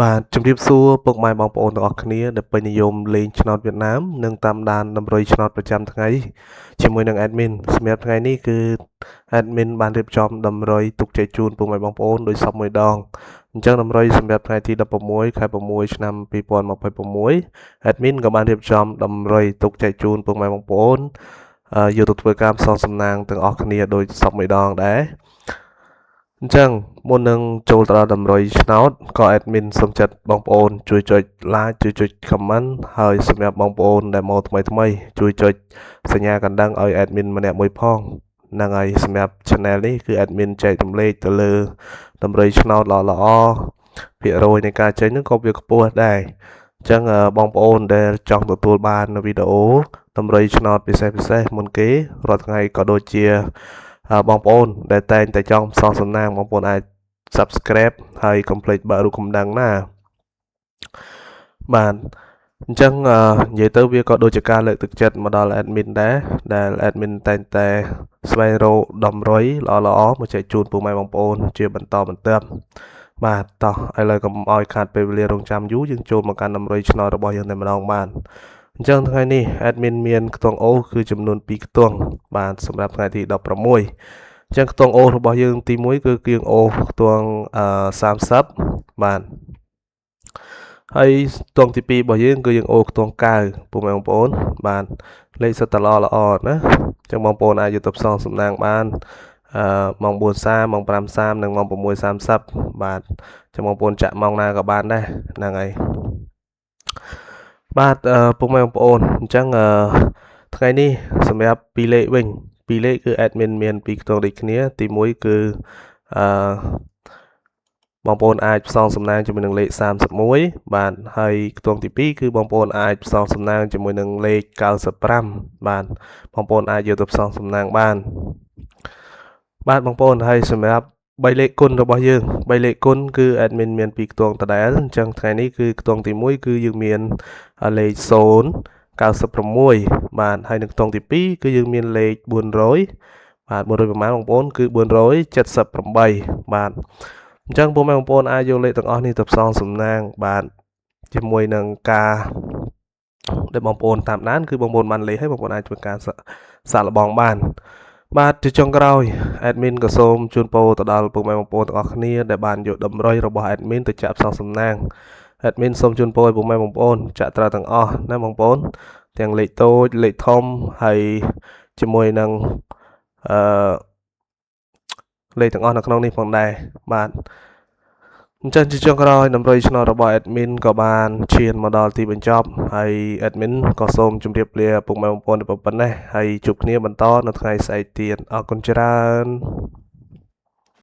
បាទជំរាបសួរពុកម៉ែបងប្អូនទាំងអស់គ្នាដែលពេញនិយមលេងឆ្នោតវៀតណាមនិងតាមដានតម្រុយឆ្នោតប្រចាំថ្ងៃជាមួយនឹង admin សម្រាប់ថ្ងៃនេះគឺ admin បានរៀបចំតម្រុយទុកចែកជូនពុកម៉ែបងប្អូនដោយសពមួយដងអញ្ចឹងតម្រុយសម្រាប់ថ្ងៃទី16ខែ6ឆ្នាំ2026 admin ក៏បានរៀបចំតម្រុយទុកចែកជូនពុកម៉ែបងប្អូនយកទៅធ្វើការផ្សងសំណាងទាំងអស់គ្នាដោយសពមួយដងដែរអញ្ចឹងមុននឹងចូលទៅដល់តម្រុយឆ្នោតក៏ admin សូមចាត់បងប្អូនជួយចុច like ជួយចុច comment ហើយសម្រាប់បងប្អូនដែលមកថ្មីជួយចុចសញ្ញាកណ្ដឹងឲ្យ admin ម្នាក់មួយផងហ្នឹងហើយសម្រាប់ channel នេះគឺ admin ចែករំលែកទៅលើតម្រុយឆ្នោតល្អៗភាគរយនៃការចេញហ្នឹងក៏វាខ្ពស់ដែរអញ្ចឹងបងប្អូនដែលចង់ទទួលបានវីដេអូតម្រុយឆ្នោតពិសេសមុនគេរាល់ថ្ងៃក៏ដូចជាបងប្អូនដែលតែងតែចង់ផ្សងសំណាងបងប្អូនអាច subscribe ហើយកុំភ្លេចបើករូបកំដឹងណាបាទអញ្ចឹងនិយាយទៅវាក៏ដូចជាការលើកទឹកចិត្តមកដល់ admin ដែរដែល admin តែងតែស្វែងរកតម្រុយល្អៗមកចែកជូនពុកម៉ែបងប្អូនជាបន្តបន្ទាប់បាទតោះឥឡូវកុំឲ្យខាតពេលវេលារងចាំយូរយើងចូលមកកាន់តម្រុយឆ្នោតរបស់យើងតែម្ដងបាទអញ្ចឹងថ្ងៃនេះ admin មានខ្ទង់អូគឺចំនួន2ខ្ទង់បាទសម្រាប់ថ្ងៃទី16អញ្ចឹងខ្ទង់អូរបស់យើងទី1គឺគៀងអូខ្ទង់30បាទហើយខ្ទង់ទី2របស់យើងគឺយើងអូខ្ទង់9ពុកម៉ែបងប្អូនបាទលេខសិតតល្អណាអញ្ចឹងបងប្អូនអាចយកទៅផ្សងសំណាងបានម៉ោង 4:30 ម៉ោង 5:30 និងម៉ោង 6:30 បាទចាំបងប្អូនចាក់ម៉ោងណាក៏បានដែរហ្នឹងហើយបាទពុកម៉ែបងប្អូនអញ្ចឹងថ្ងៃនេះសម្រាប់2លេខវិញ2លេខគឺ admin មាន2ខ្ទង់ដូចគ្នាទី1គឺបងប្អូនអាចផ្សងសំណាងជាមួយនឹងលេខ31បាទហើយខ្ទង់ទី2គឺបងប្អូនអាចផ្សងសំណាងជាមួយនឹងលេខ95បាទបងប្អូនអាចយកទៅផ្សងសំណាងបានបាទបងប្អូនហើយសម្រាប់3លេខគុណរបស់យើង3លេខគុណគឺ admin មាន2ខ្ទង់ដដែលអញ្ចឹងថ្ងៃនេះគឺខ្ទង់ទី1គឺយើងមានលេខ096បាទហើយនៅខ្ទង់ទី2គឺយើងមានលេខ400បាទ400ប្រមាណបងប្អូនគឺ478បាទអញ្ចឹងពុកម៉ែបងប្អូនអាចយកលេខទាំងអស់នេះទៅផ្សងសំណាងបាទជាមួយនឹងការដែលបងប្អូនតាមដានគឺបងប្អូនបានលេខហើយបងប្អូនអាចធ្វើការសាកល្បងបានបាទជាចុងក្រោយ admin ក៏សូមជូនពរទៅដល់ពុកម៉ែបងប្អូនទាំងអស់គ្នាដែលបានយកតម្រុយរបស់ admin ទៅចាក់ផ្សងសំណាង admin សូមជូនពរឲ្យពុកម៉ែបងប្អូនចាក់ត្រូវទាំងអស់ណាបងប្អូនទាំងលេខតូចលេខធំហើយជាមួយនឹងលេខទាំងអស់នៅក្នុងនេះផងដែរបាទអញ្ចឹងជាចុងក្រោយតម្រុយឆ្នោតរបស់ admin ក៏បានឈានមកដល់ទីបញ្ចប់ហើយ admin ក៏សូមជម្រាបលាពុកម៉ែបងប្អូនតែប៉ុណ្ណេះហើយជួបគ្នាបន្តនៅថ្ងៃស្អែកទៀតអរគុណច្រើន